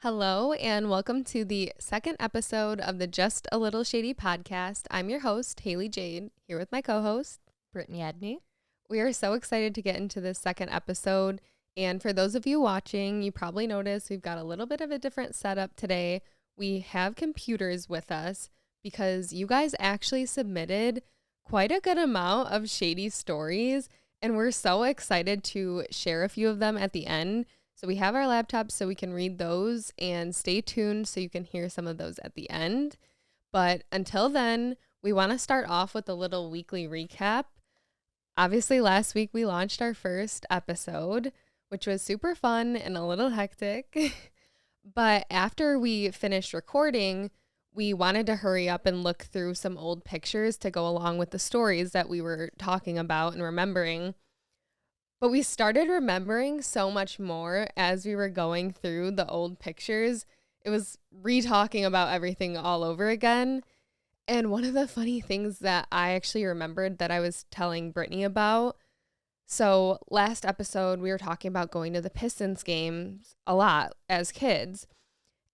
Hello, and welcome to the second episode of the Just a Little Shady podcast. I'm your host, Hailie Jade, here with my co-host, Brittany. We are so excited to get into this second episode. And for those of you watching, you probably noticed we've got a little bit of a different setup today. We have computers with us because you guys actually submitted quite a good amount of shady stories, and we're so excited to share a few of them at the end. So we have our laptops so we can read those, and stay tuned so you can hear some of those at the end. But until then, we want to start off with a little weekly recap. Obviously, last week we launched our first episode, which was super fun and a little hectic. But after we finished recording, we wanted to hurry up and look through some old pictures to go along with the stories that we were talking about and remembering. But we started remembering so much more as we were going through the old pictures. It was re-talking about everything all over again. And one of the funny things that I actually remembered that I was telling Brittany about. So last episode, we were talking about going to the Pistons games a lot as kids.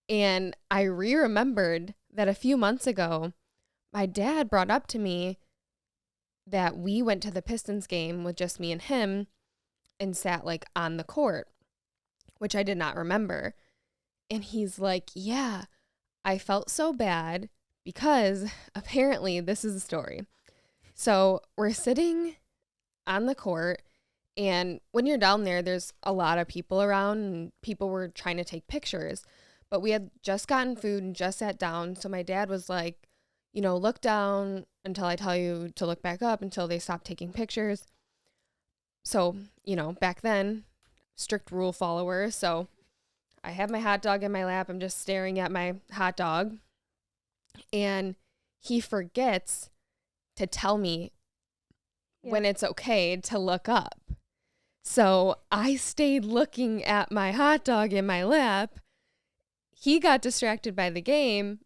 And I remembered that a few months ago, my dad brought up to me that we went to the Pistons game with just me and him and sat like on the court, which I did not remember. And he's like, yeah, I felt so bad because apparently this is the story. So we're sitting on the court, and when you're down there, there's a lot of people around and people were trying to take pictures, but we had just gotten food and just sat down. So my dad was like, look down until I tell you to look back up until they stop taking pictures. So, back then, strict rule follower. So I have my hot dog in my lap. I'm just staring at my hot dog. And he forgets to tell me when it's okay to look up. So I stayed looking at my hot dog in my lap. He got distracted by the game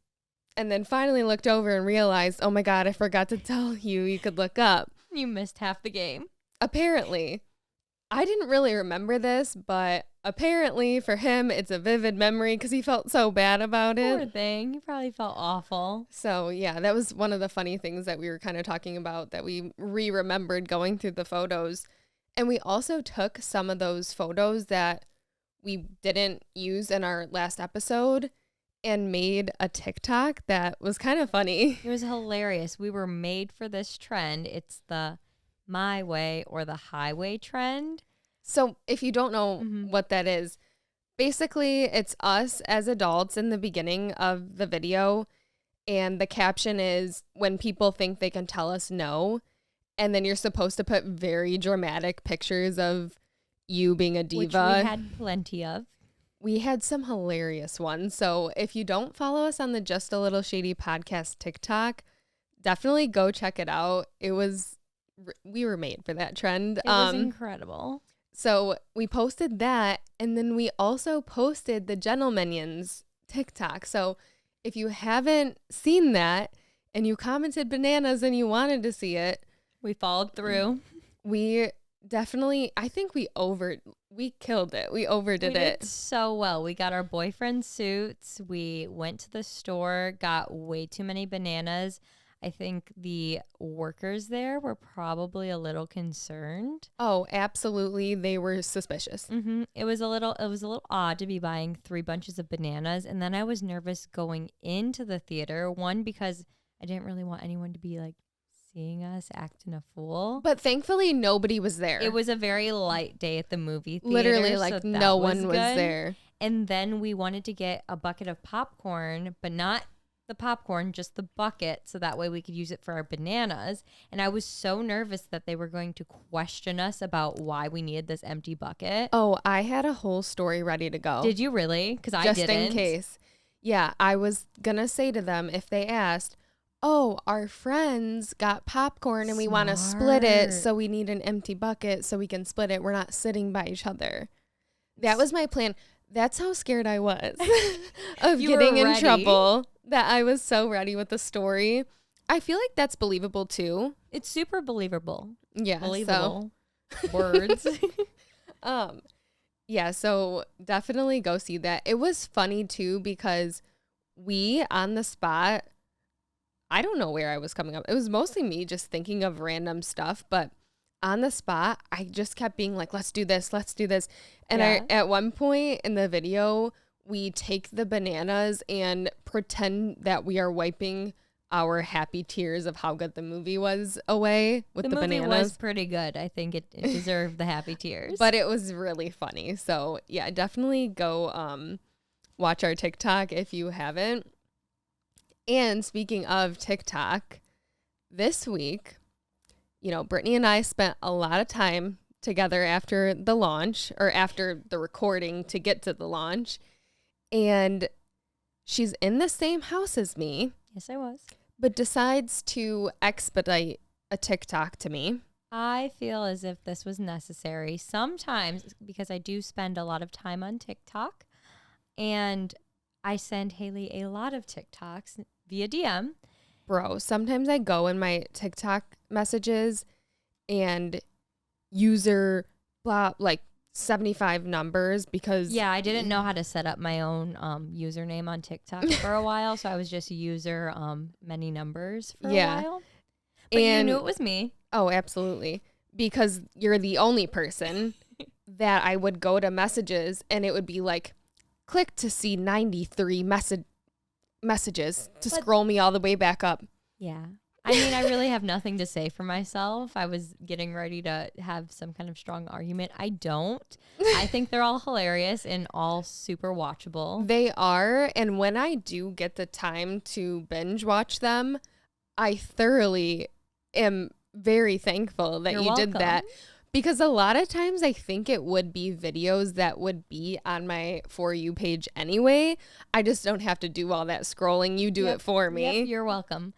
and then finally looked over and realized, oh my God, I forgot to tell you could look up. You missed half the game. Apparently. I didn't really remember this, but apparently for him, it's a vivid memory because he felt so bad about it. Poor thing. He probably felt awful. So, yeah, that was one of the funny things that we were kind of talking about that we remembered going through the photos. And we also took some of those photos that we didn't use in our last episode and made a TikTok that was kind of funny. It was hilarious. We were made for this trend. It's the my way or the highway trend. So if you don't know what that is, basically it's us as adults in the beginning of the video, and the caption is when people think they can tell us no, and then you're supposed to put very dramatic pictures of you being a diva. Which we had plenty of. We had some hilarious ones. So if you don't follow us on the Just a Little Shady podcast TikTok, definitely go check it out. We were made for that trend. It was incredible. So we posted that, and then we also posted the Gentlemanions TikTok. So if you haven't seen that and you commented bananas and you wanted to see it, we followed through. We definitely, I think we killed it. We overdid it. Did so well. We got our boyfriend suits. We went to the store, got way too many bananas. I think the workers there were probably a little concerned. Oh, absolutely. They were suspicious. It was a little odd to be buying 3 bunches of bananas. And then I was nervous going into the theater. One, because I didn't really want anyone to be like seeing us acting a fool. But thankfully nobody was there. It was a very light day at the movie theater. Literally, like, no one was there. And then we wanted to get a bucket of popcorn, but not the popcorn, just the bucket, so that way we could use it for our bananas. And I was so nervous that they were going to question us about why we needed this empty bucket. Oh, I had a whole story ready to go. Did you really? Because I didn't. Just in case. Yeah, I was gonna say to them if they asked, oh, our friends got popcorn and we want to split it, so we need an empty bucket so we can split it. We're not sitting by each other. That was my plan. That's how scared I was of getting in trouble, that I was so ready with the story. I feel like that's believable too. It's super believable. Yeah. Believable. Words. Yeah, so definitely go see that. It was funny too because we on the spot, I don't know where I was coming up. It was mostly me just thinking of random stuff, but on the spot, I just kept being like, let's do this, let's do this. And Yeah. at one point in the video, we take the bananas and pretend that we are wiping our happy tears of how good the movie was away with the movie bananas. was pretty good. I think it deserved the happy tears. But it was really funny. So yeah, definitely go watch our TikTok if you haven't. And speaking of TikTok, this week, you know, Brittany and I spent a lot of time together after the launch or after the recording to get to the launch. And she's in the same house as me. Yes, I was. But decides to expedite a TikTok to me. I feel as if this was necessary sometimes because I do spend a lot of time on TikTok and I send Hailie a lot of TikToks via DM. Bro, sometimes I go in my TikTok messages and user blah, like 75 numbers because... Yeah, I didn't know how to set up my own username on TikTok for a while. So I was just user many numbers for a while. But you knew it was me. Oh, absolutely. Because you're the only person that I would go to messages and it would be like, click to see 93 messages to scroll me all the way back up. Yeah. I mean, I really have nothing to say for myself. I was getting ready to have some kind of strong argument. I don't. I think they're all hilarious and all super watchable. They are. And when I do get the time to binge watch them, I thoroughly am very thankful that You're you welcome. did that. Because a lot of times I think it would be videos that would be on my For You page anyway. I just don't have to do all that scrolling. You do it for me. Yep, you're welcome.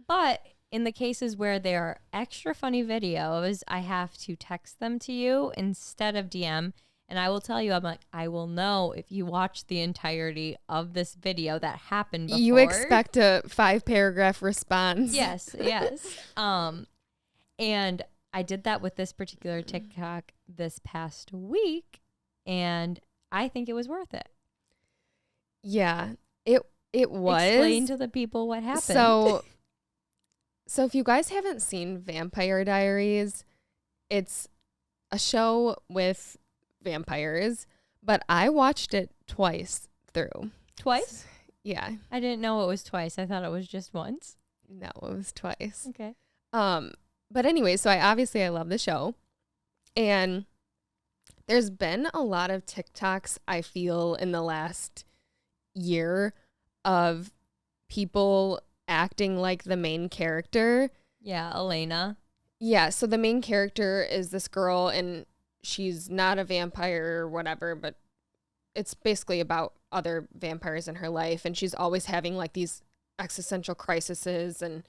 But in the cases where they are extra funny videos, I have to text them to you instead of DM. And I will tell you, I'm like, I will know if you watch the entirety of this video that happened before. You expect a 5-paragraph response. Yes. And I did that with this particular TikTok this past week, and I think it was worth it. Yeah, it was. Explain to the people what happened. So if you guys haven't seen Vampire Diaries, it's a show with vampires, but I watched it twice through. Twice? Yeah. I didn't know it was twice. I thought it was just once. No, it was twice. Okay. But anyway, so I love the show. And there's been a lot of TikToks, I feel, in the last year of people acting like the main character. Yeah, Elena. Yeah, so the main character is this girl, and she's not a vampire or whatever, but it's basically about other vampires in her life, and she's always having like these existential crises, and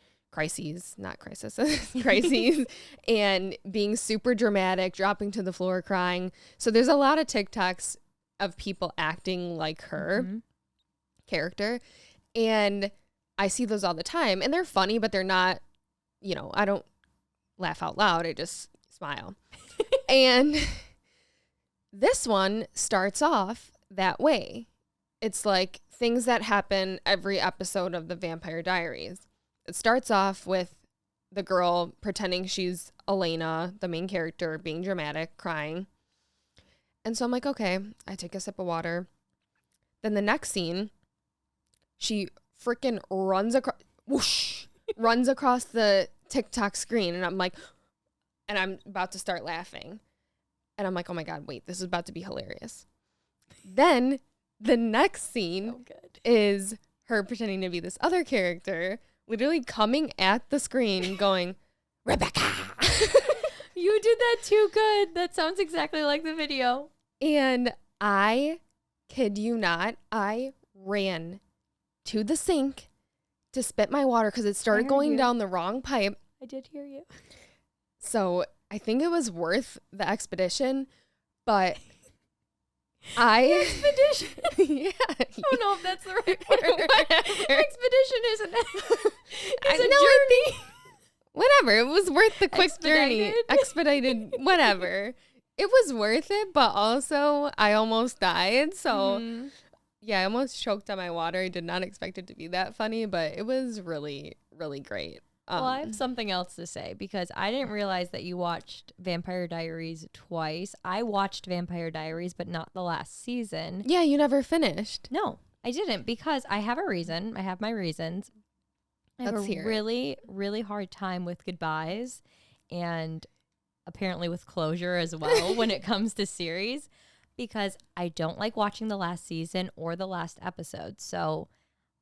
being super dramatic, dropping to the floor, crying. So there's a lot of TikToks of people acting like her character, and I see those all the time, and they're funny, but they're not, I don't laugh out loud. I just smile. And this one starts off that way. It's like things that happen every episode of the Vampire Diaries. It starts off with the girl pretending she's Elena, the main character, being dramatic, crying. And so I'm like, okay, I take a sip of water. Then the next scene, she freaking runs across the TikTok screen, and I'm like, and I'm about to start laughing, and I'm like, oh my God, wait, this is about to be hilarious. Then the next scene is her pretending to be this other character, literally coming at the screen going, Rebecca. You did that too good. That sounds exactly like the video. And I kid you not, I ran to the sink to spit my water because it started going down the wrong pipe. I did hear you. So I think it was worth the expedition, but expedition. Yeah. I don't know if that's the right word. Expedition isn't it's a journey. Whatever. It was worth the quick journey. Expedited, whatever. it was worth it, but also I almost died. So yeah, I almost choked on my water. I did not expect it to be that funny, but it was really, really great. Well, I have something else to say because I didn't realize that you watched Vampire Diaries twice. I watched Vampire Diaries, but not the last season. Yeah, you never finished. No, I didn't because I have a reason. I have my reasons. I have Let's a hear it. really, really hard time with goodbyes and apparently with closure as well when it comes to series because I don't like watching the last season or the last episode. So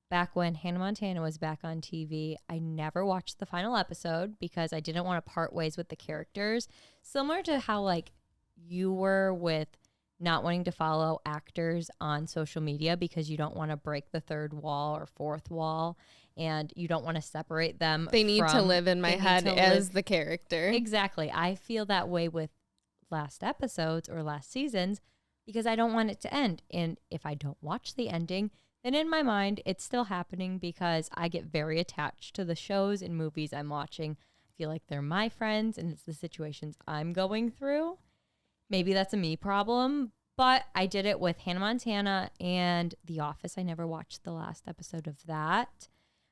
back when Hannah Montana was back on TV, I never watched the final episode because I didn't want to part ways with the characters. Similar to how like you were with not wanting to follow actors on social media because you don't want to break the third wall or fourth wall and you don't want to separate them. They need to live in my head as the character. Exactly. I feel that way with last episodes or last seasons because I don't want it to end. And if I don't watch the ending, then in my mind, it's still happening because I get very attached to the shows and movies I'm watching. I feel like they're my friends and it's the situations I'm going through. Maybe that's a me problem, but I did it with Hannah Montana and The Office. I never watched the last episode of that.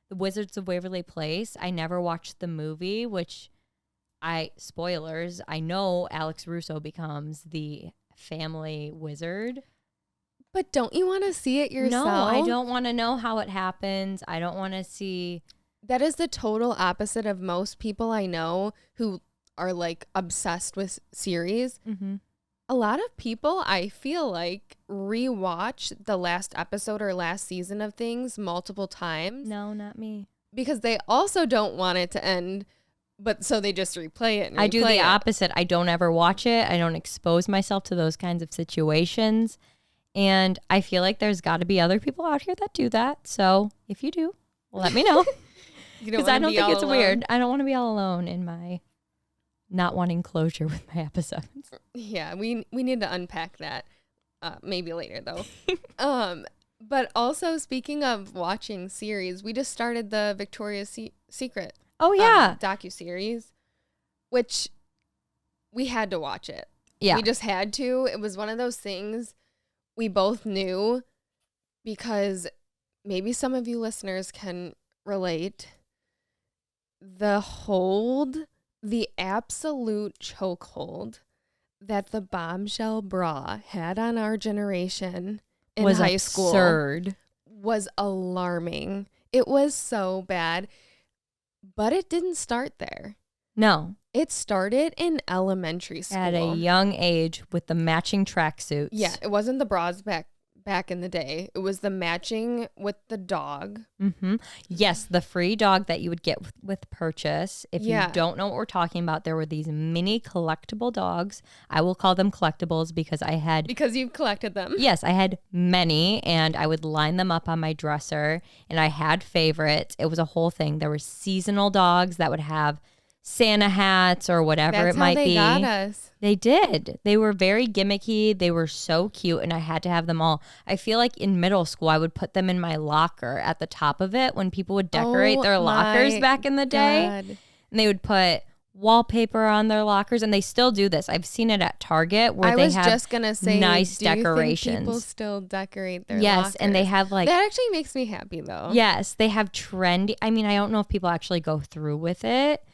The Wizards of Waverly Place. I never watched the movie, which spoilers, I know Alex Russo becomes the family wizard. But don't you want to see it yourself? No, I don't want to know how it happens. I don't want to see. That is the total opposite of most people I know who are like obsessed with series. Mm-hmm. A lot of people, I feel like, rewatch the last episode or last season of things multiple times. No, not me. Because they also don't want it to end, but so they just replay it. I do the opposite. I don't ever watch it. I don't expose myself to those kinds of situations. And I feel like there's got to be other people out here that do that. So if you do, let me know. Because I don't think it's weird. I don't want to be all alone in my not wanting closure with my episodes. Yeah, we need to unpack that maybe later though. But also speaking of watching series, we just started the Victoria's Secret. Oh yeah, docuseries, which we had to watch it. Yeah, we just had to. It was one of those things we both knew because maybe some of you listeners can relate. The absolute chokehold that the bombshell bra had on our generation in high school was alarming. It was so bad, but it didn't start there. No. It started in elementary school. At a young age with the matching tracksuits. Yeah, it wasn't the bras back in the day. It was the matching with the dog. Mm-hmm. Yes, the free dog that you would get with purchase. If you don't know what we're talking about, there were these mini collectible dogs. I will call them collectibles because I had... Because you've collected them. Yes, I had many, and I would line them up on my dresser, and I had favorites. It was a whole thing. There were seasonal dogs that would have Santa hats or whatever it might be. That's how they got us. They did. They were very gimmicky. They were so cute, and I had to have them all. I feel like in middle school, I would put them in my locker at the top of it when people would decorate their lockers back in the day. And they would put wallpaper on their lockers, and they still do this. I've seen it at Target where they have just gonna say, nice decorations. You think people still decorate their Yes, lockers? and they have like... That actually makes me happy, though. Yes, they have trendy... I mean, I don't know if people actually go through with it,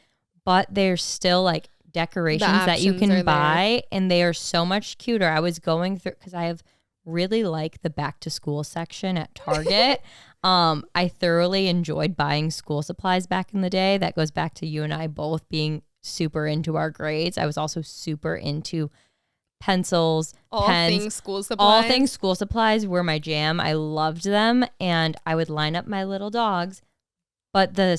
but there's still like decorations that you can buy, and they are so much cuter. I was going through because I have really like the back to school section at Target. I thoroughly enjoyed buying school supplies back in the day. That goes back to you and I both being super into our grades. I was also super into pencils, pens. Things school supplies. All things school supplies were my jam. I loved them, and I would line up my little dogs. But the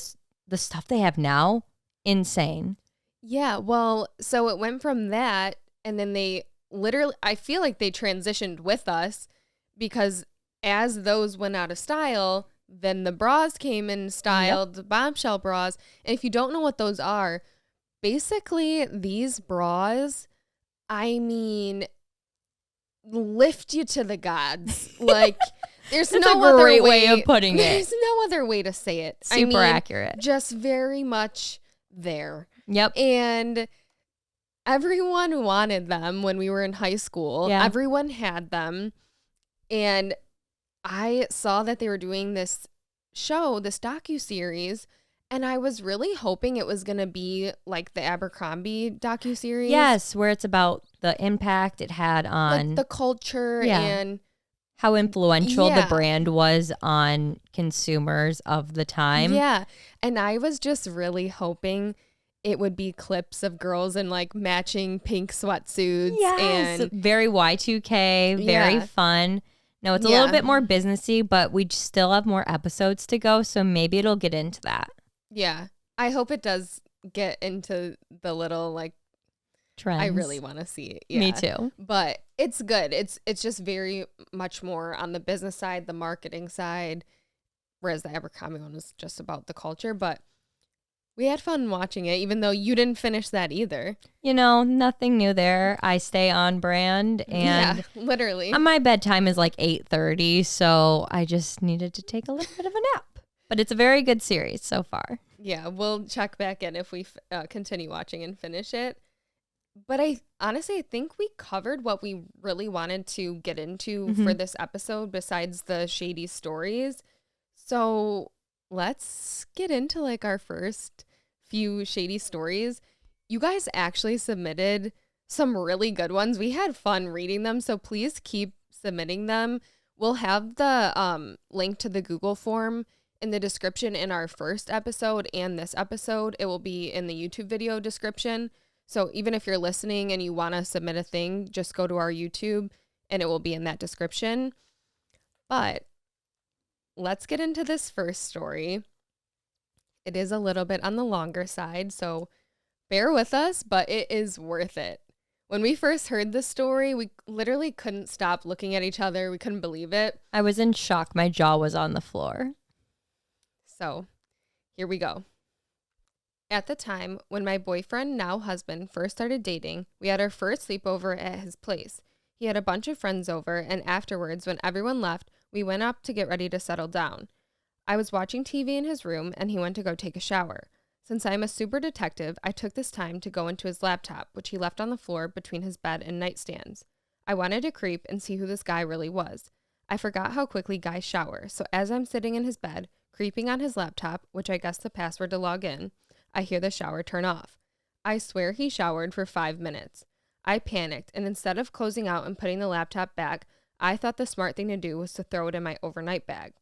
stuff they have now, insane. Yeah, well, so it went from that, and then they literally, I feel like they transitioned with us because as those went out of style, then the bras came in style, the bombshell bras. And if you don't know what those are, basically these bras, I mean, lift you to the gods. Like, there's no other way of putting it. There's no other way to say it. Super accurate. Just very much there. Yep. And everyone wanted them when we were in high school. Yeah. Everyone had them. And I saw that they were doing this show, this docuseries, and I was really hoping it was going to be like the Abercrombie docuseries. Yes, where it's about the impact it had on like the culture and how influential the Yeah. brand was on consumers of the time. Yeah. And I was just really hoping it would be clips of girls in like matching pink sweatsuits. Yes, And very Y2K, very Yeah. fun. No, it's a Yeah. little bit more businessy, but we still have more episodes to go, so maybe it'll get into that. yeah, I hope it does get into the little like Trends. I really want to see it. Yeah. Me too. But it's good. It's just very much more on the business side, the marketing side, whereas the Abercrombie one was just about the culture. But we had fun watching it, even though you didn't finish that either. You know, nothing new there. I stay on brand, and yeah, literally. my bedtime is like 8:30, so I just needed to take a little bit of a nap. But it's a very good series so far. Yeah, we'll check back in if we continue watching and finish it. But I think we covered what we really wanted to get into for this episode besides the shady stories. So let's get into like our first few shady stories. You guys actually submitted some really good ones. We had fun reading them, so please keep submitting them. We'll have the link to the Google form in the description in our first episode and this episode. It will be in the YouTube video description. So even if you're listening and you want to submit a thing, just go to our YouTube and it will be in that description. But let's get into this first story. It is a little bit on the longer side, so bear with us, but it is worth it. When we first heard this story, we literally couldn't stop looking at each other. We couldn't believe it. I was in shock. My jaw was on the floor. So here we go. At the time, when my boyfriend, now husband, first started dating, we had our first sleepover at his place. He had a bunch of friends over, and afterwards, when everyone left, we went up to get ready to settle down. I was watching TV in his room, and he went to go take a shower. Since I am a super detective, I took this time to go into his laptop, which he left on the floor between his bed and nightstands. I wanted to creep and see who this guy really was. I forgot how quickly guys shower, so as I'm sitting in his bed, creeping on his laptop, which I guessed the password to log in, I hear the shower turn off. I swear he showered for 5 minutes. I panicked, and instead of closing out and putting the laptop back, I thought the smart thing to do was to throw it in my overnight bag.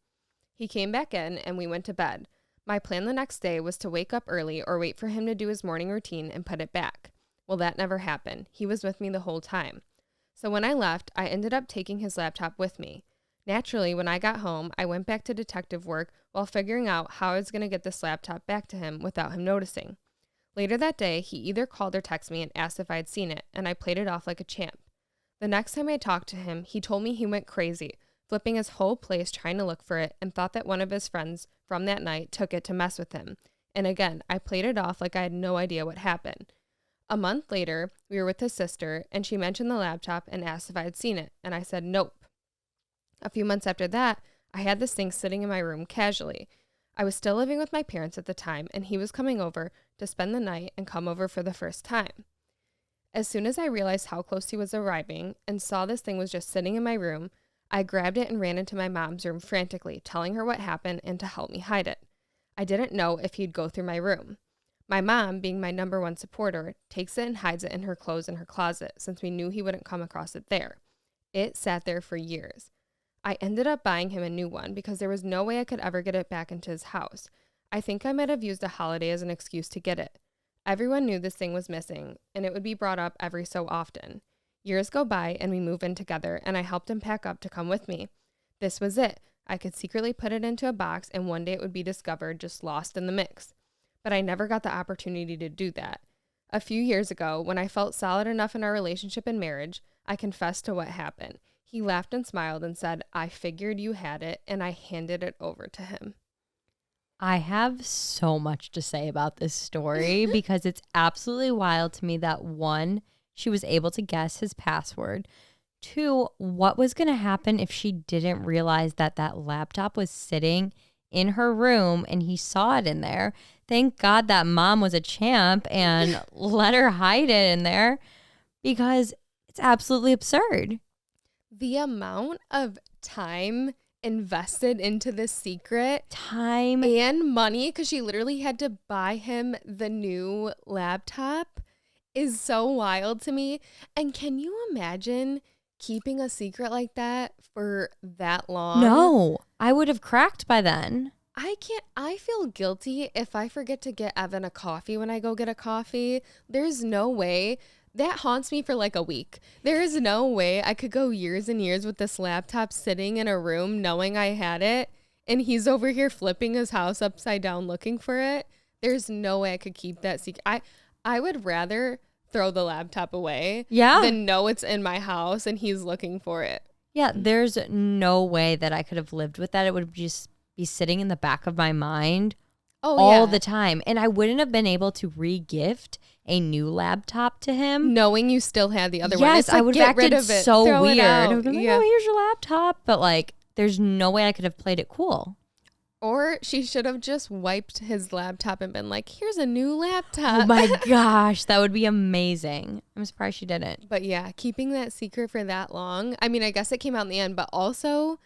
He came back in, and we went to bed. My plan the next day was to wake up early or wait for him to do his morning routine and put it back. Well, that never happened. He was with me the whole time. So when I left, I ended up taking his laptop with me. Naturally, when I got home, I went back to detective work while figuring out how I was going to get this laptop back to him without him noticing. Later that day, he either called or texted me and asked if I had seen it, and I played it off like a champ. The next time I talked to him, he told me he went crazy, flipping his whole place trying to look for it, and thought that one of his friends from that night took it to mess with him. And again, I played it off like I had no idea what happened. A month later, we were with his sister, and she mentioned the laptop and asked if I had seen it, and I said nope. A few months after that, I had this thing sitting in my room casually. I was still living with my parents at the time, and he was coming over to spend the night and come over for the first time. As soon as I realized how close he was arriving and saw this thing was just sitting in my room, I grabbed it and ran into my mom's room frantically, telling her what happened and to help me hide it. I didn't know if he'd go through my room. My mom, being my number one supporter, takes it and hides it in her clothes in her closet since we knew he wouldn't come across it there. It sat there for years. I ended up buying him a new one because there was no way I could ever get it back into his house. I think I might have used a holiday as an excuse to get it. Everyone knew this thing was missing, and it would be brought up every so often. Years go by, and we move in together, and I helped him pack up to come with me. This was it. I could secretly put it into a box, and one day it would be discovered, just lost in the mix. But I never got the opportunity to do that. A few years ago, when I felt solid enough in our relationship and marriage, I confessed to what happened. He laughed and smiled and said, "I figured you had it," and I handed it over to him. I have so much to say about this story because it's absolutely wild to me that one, she was able to guess his password. Two, what was going to happen if she didn't realize that that laptop was sitting in her room and he saw it in there? thank God that mom was a champ and let her hide it in there because it's absolutely absurd. The amount of time invested into this secret, Time and money, because she literally had to buy him the new laptop, is so wild to me. And can you imagine keeping a secret like that for that long? No, I would have cracked by then. I feel guilty if I forget to get Evan a coffee when I go get a coffee. There's no way. That haunts me for like a week. There is no way I could go years and years with this laptop sitting in a room knowing I had it, and he's over here flipping his house upside down looking for it. There's no way I could keep that secret. I would rather throw the laptop away than know it's in my house and he's looking for it. Yeah, there's no way that I could have lived with that. It would just be sitting in the back of my mind all the time. And I wouldn't have been able to re-gift a new laptop to him. Knowing you still had the other one. Yes, I would have acted so weird. I would have been like, yeah. oh, here's your laptop. But like, there's no way I could have played it cool. Or she should have just wiped his laptop and been like, here's a new laptop. Oh my gosh, that would be amazing. I'm surprised she didn't. But yeah, keeping that secret for that long. I mean, I guess it came out in the end, but also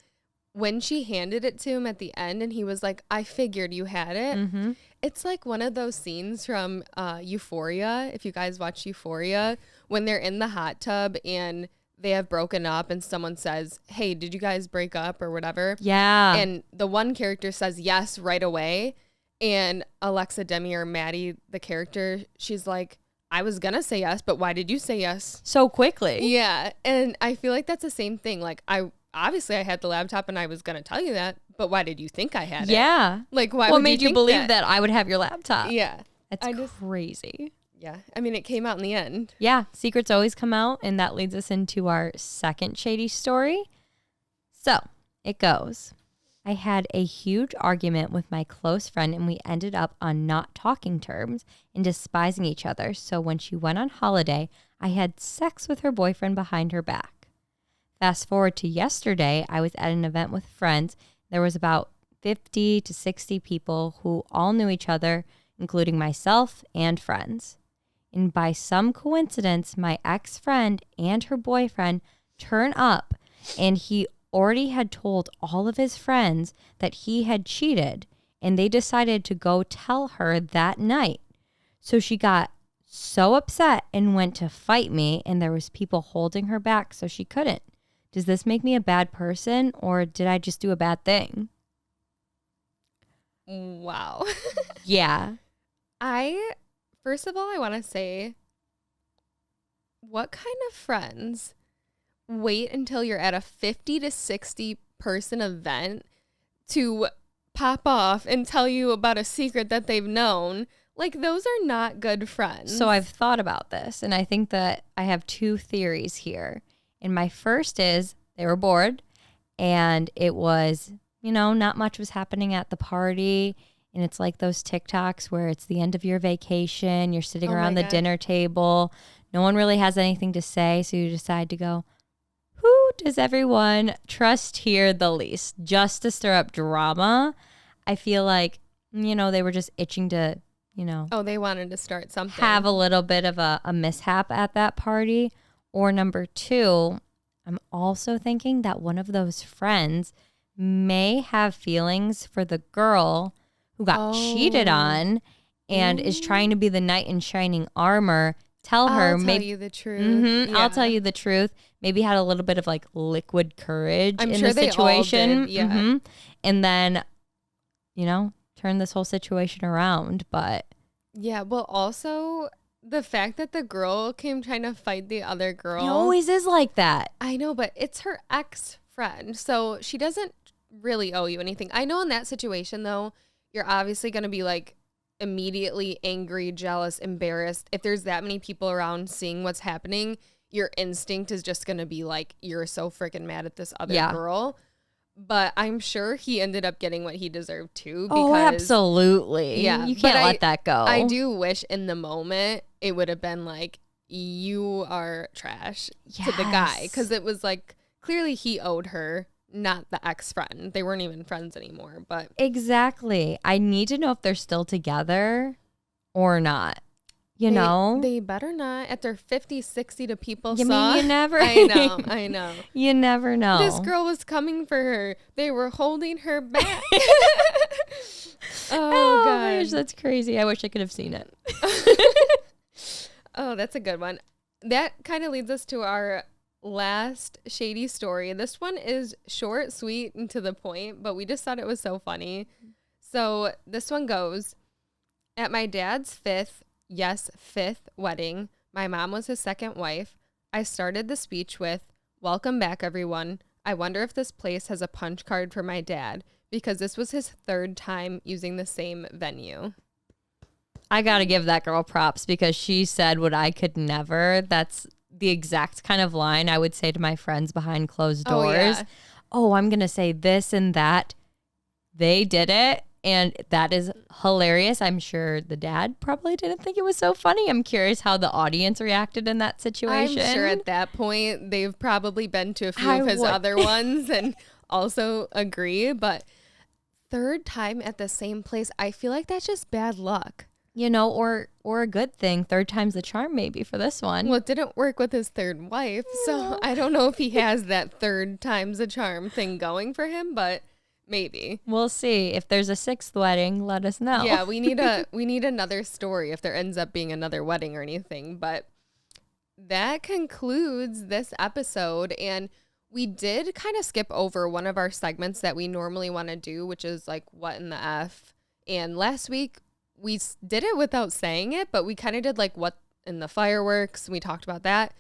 when she handed it to him at the end and he was like, I figured you had it. Mm-hmm. It's like one of those scenes from Euphoria. If you guys watch Euphoria, when they're in the hot tub and they have broken up and someone says, hey, did you guys break up or whatever? Yeah. And the one character says yes right away. And Alexa Demi, or Maddie, the character, she's like, I was going to say yes, but why did you say yes so quickly? Yeah. And I feel like that's the same thing. Like, obviously I had the laptop and I was going to tell you that, but why did you think I had it? Yeah. Like, why what would made you think believe that I would have your laptop? Yeah. That's crazy. Yeah. I mean, it came out in the end. Yeah. Secrets always come out. And that leads us into our second shady story. So it goes. I had a huge argument with my close friend and we ended up on not talking terms and despising each other. So when she went on holiday, I had sex with her boyfriend behind her back. Fast forward to yesterday, I was at an event with friends. There was about 50 to 60 people who all knew each other, including myself and friends. And by some coincidence, my ex-friend and her boyfriend turn up, and he already had told all of his friends that he had cheated, and they decided to go tell her that night. So she got so upset and went to fight me, and there was people holding her back so she couldn't. Does this make me a bad person, or did I just do a bad thing? Wow. Yeah. First of all, I want to say, what kind of friends wait until you're at a 50 to 60 person event to pop off and tell you about a secret that they've known? Like, those are not good friends. So I've thought about this, and I think that I have two theories here. And my first is they were bored, and it was, not much was happening at the party. And it's like those TikToks where it's the end of your vacation, you're sitting around the dinner table, no one really has anything to say, so you decide to go, who does everyone trust here the least? Just to stir up drama. I feel like, they were just itching to, Oh, they wanted to start something. Have a little bit of a mishap at that party. Or number two, I'm also thinking that one of those friends may have feelings for the girl who got cheated on and is trying to be the knight in shining armor. Tell her, I'll tell you the truth. Mm-hmm, yeah. I'll tell you the truth. Maybe had a little bit of like liquid courage I'm in sure the situation. They all did, yeah. Mm-hmm. And then, turn this whole situation around. But yeah, well, also the fact that the girl came trying to fight the other girl. It always is like that. I know, but it's her ex-friend. So she doesn't really owe you anything. I know in that situation, though, you're obviously going to be like immediately angry, jealous, embarrassed. If there's that many people around seeing what's happening, your instinct is just going to be like, you're so freaking mad at this other girl. But I'm sure he ended up getting what he deserved too. Because, oh, absolutely. Yeah. You can't let that go. I do wish in the moment it would have been like, you are trash to the guy. Because it was like, clearly he owed her not the ex-friend. They weren't even friends anymore, but Exactly. I need to know if they're still together or not. You know? They better not. At their 50, 60 to people You saw. mean you never I know. You never know. This girl was coming for her. They were holding her back. Oh God. gosh, that's crazy. I wish I could have seen it. Oh, that's a good one. That kind of leads us to our last Shady story. This one is short, sweet, and to the point, but we just thought it was so funny. So this one goes, at my dad's fifth wedding, my mom was his second wife. I started the speech with, "Welcome back, everyone. I wonder if this place has a punch card for my dad," because this was his third time using the same venue. I got to give that girl props because she said what I could never. That's the exact kind of line I would say to my friends behind closed doors. Oh, I'm going to say this and that. They did it. And that is hilarious. I'm sure the dad probably didn't think it was so funny. I'm curious how the audience reacted in that situation. I'm sure at that point they've probably been to a few of his other ones and also agree. But third time at the same place, I feel like that's just bad luck. You know, or a good thing. Third time's the charm maybe for this one. Well, it didn't work with his third wife. So I don't know if he has that third time's a charm thing going for him, but maybe. We'll see. If there's a sixth wedding, let us know. Yeah, we need another story if there ends up being another wedding or anything. But that concludes this episode. And we did kind of skip over one of our segments that we normally want to do, which is like, what in the F? And last week we did it without saying it, but we kind of did like what in the fireworks. We talked about that.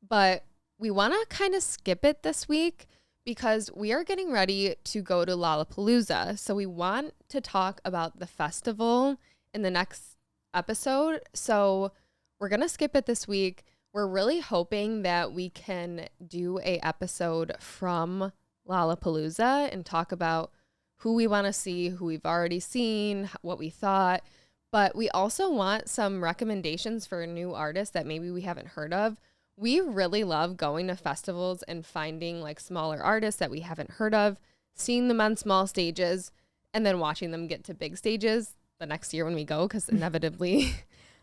But we want to kind of skip it this week because we are getting ready to go to Lollapalooza. So we want to talk about the festival in the next episode. So we're going to skip it this week. We're really hoping that we can do a episode from Lollapalooza and talk about who we want to see, who we've already seen, what we thought. But we also want some recommendations for new artists that maybe we haven't heard of. We really love going to festivals and finding like smaller artists that we haven't heard of, seeing them on small stages, and then watching them get to big stages the next year when we go, because inevitably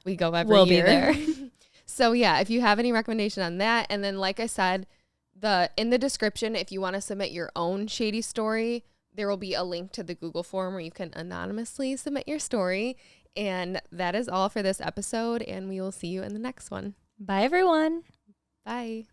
we go every year. We'll be there. So yeah, if you have any recommendation on that, and then like I said, in the description, if you want to submit your own Shady story, there will be a link to the Google form where you can anonymously submit your story. And that is all for this episode, and we will see you in the next one. Bye, everyone. Bye.